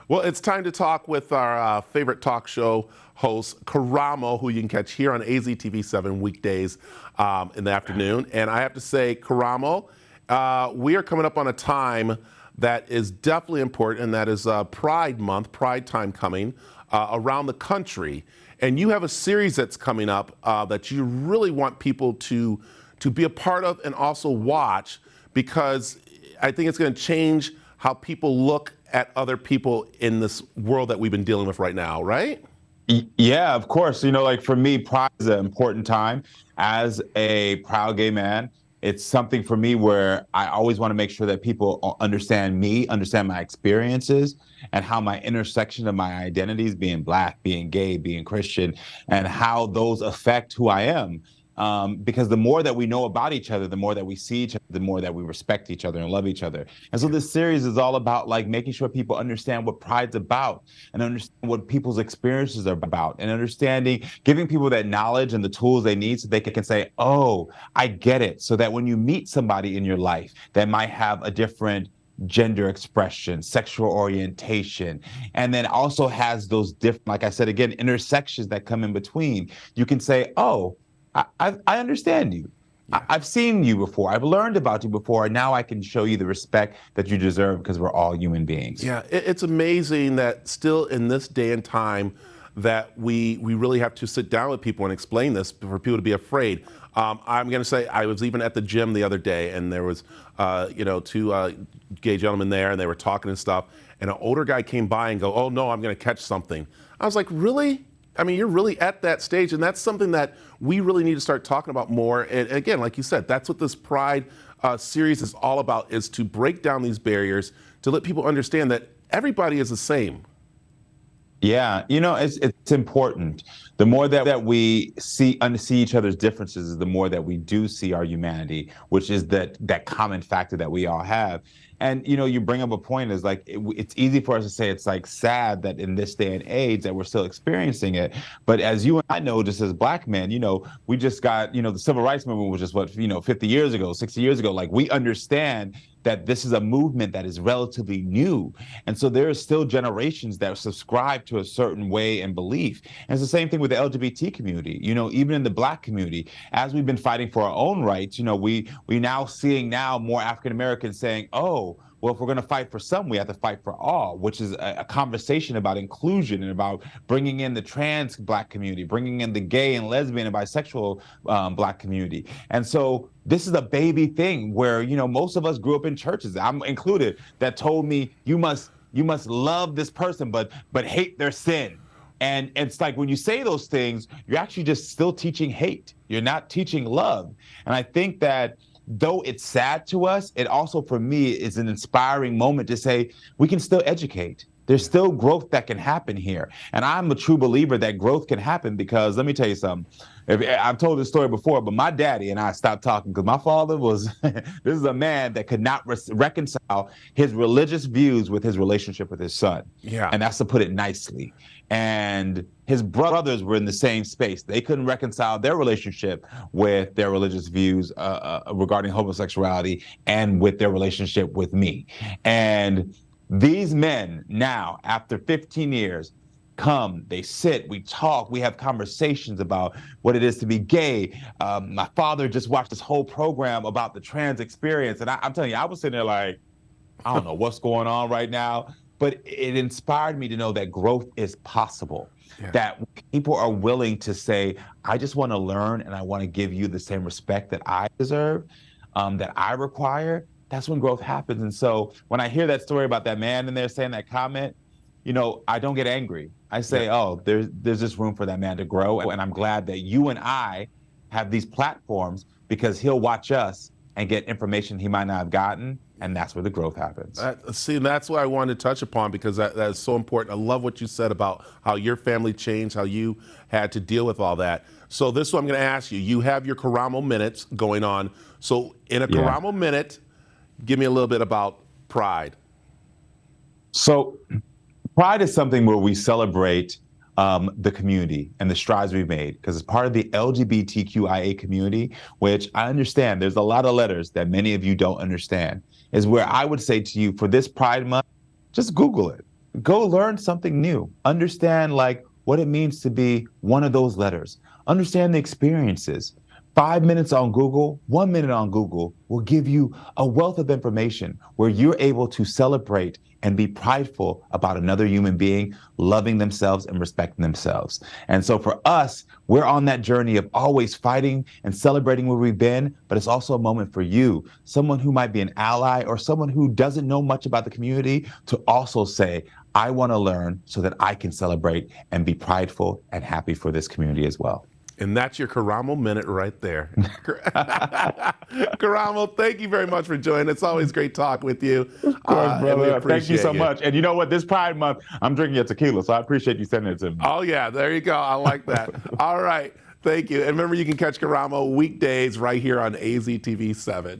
Well, it's time to talk with our favorite talk show host, Karamo, who you can catch here on AZTV 7 weekdays in the afternoon. And I have to say, Karamo, we are coming up on a time that is definitely important, and that is Pride Month, Pride Time coming around the country. And you have a series that's coming up that you really want people to be a part of and also watch, because I think it's going to change how people look at other people in this world that we've been dealing with right now, right? Yeah, of course. Like for me, Pride is an important time. As a proud gay man, it's something for me where I always want to make sure that people understand me, understand my experiences, and how my intersection of my identities, being Black, being gay, being Christian, and how those affect who I am. Because the more that we know about each other, the more that we see each other, the more that we respect each other and love each other. And so this series is all about like making sure people understand what Pride's about and understand what people's experiences are about, and understanding, giving people that knowledge and the tools they need so they can say, oh, I get it. So that when you meet somebody in your life that might have a different gender expression, sexual orientation, and then also has those different, like I said, again, intersections that come in between, you can say, oh, I understand you. Yeah. I've seen you before. I've learned about you before. And now I can show you the respect that you deserve, because we're all human beings. Yeah, it's amazing that still in this day and time that we really have to sit down with people and explain this for people to be afraid. I'm going to say I was even at the gym the other day, and there was, two gay gentlemen there, and they were talking and stuff. And an older guy came by and go, "Oh no, I'm going to catch something." I was like, "Really?" I mean, you're really at that stage, and that's something that we really need to start talking about more. And again, like you said, that's what this Pride series is all about, is to break down these barriers, to let people understand that everybody is the same. Yeah, it's important. The more that we see each other's differences, is the more that we do see our humanity, which is that common factor that we all have. And you bring up a point, is like it's easy for us to say it's like sad that in this day and age that we're still experiencing it. But as you and I know, just as Black men, we just got, the civil rights movement was just 50 years ago, 60 years ago. Like, we understand that this is a movement that is relatively new. And so there are still generations that subscribe to a certain way and belief. And it's the same thing with the LGBT community, even in the Black community, as we've been fighting for our own rights, we now seeing now more African Americans saying, oh, well, if we're going to fight for some, we have to fight for all, which is a conversation about inclusion and about bringing in the trans Black community, bringing in the gay and lesbian and bisexual Black community. And so this is a baby thing where, most of us grew up in churches, I'm included, that told me you must love this person, but hate their sin. And it's like, when you say those things, you're actually just still teaching hate. You're not teaching love. And I think that, though it's sad to us, it also, for me, is an inspiring moment to say we can still educate. There's still growth that can happen here. And I'm a true believer that growth can happen, because let me tell you something. I've told this story before, but my daddy and I stopped talking because my father was, this is a man that could not reconcile his religious views with his relationship with his son. Yeah. And that's to put it nicely. And his brothers were in the same space. They couldn't reconcile their relationship with their religious views regarding homosexuality and with their relationship with me. And these men now, after 15 years, come, they sit, we talk, we have conversations about what it is to be gay. My father just watched this whole program about the trans experience. And I'm telling you, I was sitting there like, I don't know what's going on right now, but it inspired me to know that growth is possible. Yeah. That people are willing to say, I just want to learn, and I want to give you the same respect that I deserve, that I require. That's when growth happens. And so when I hear that story about that man in there saying that comment, I don't get angry. I say, oh, there's just room for that man to grow. And I'm glad that you and I have these platforms, because he'll watch us and get information he might not have gotten. And that's where the growth happens. That's what I wanted to touch upon, because that is so important. I love what you said about how your family changed, how you had to deal with all that. So this is what I'm going to ask you. You have your Karamo Minutes going on. So in a Karamo Minute, give me a little bit about Pride. So Pride is something where we celebrate the community and the strides we've made, because it's part of the LGBTQIA community, which I understand there's a lot of letters that many of you don't understand, is where I would say to you, for this Pride Month, just Google it. go learn something new. Understand like what it means to be one of those letters. Understand the experiences. 5 minutes on Google, 1 minute on Google will give you a wealth of information where you're able to celebrate and be prideful about another human being loving themselves and respecting themselves. And so for us, we're on that journey of always fighting and celebrating where we've been, but it's also a moment for you, someone who might be an ally or someone who doesn't know much about the community, to also say, I want to learn so that I can celebrate and be prideful and happy for this community as well. And that's your Karamo Minute right there. Karamo, thank you very much for joining. It's always great talk with you. Of course, brother. Thank you so you. much. And you know what? This Pride Month, I'm drinking a tequila, so I appreciate you sending it to me. Oh, yeah. There you go. I like that. All right. Thank you. And remember, you can catch Karamo weekdays right here on AZTV 7.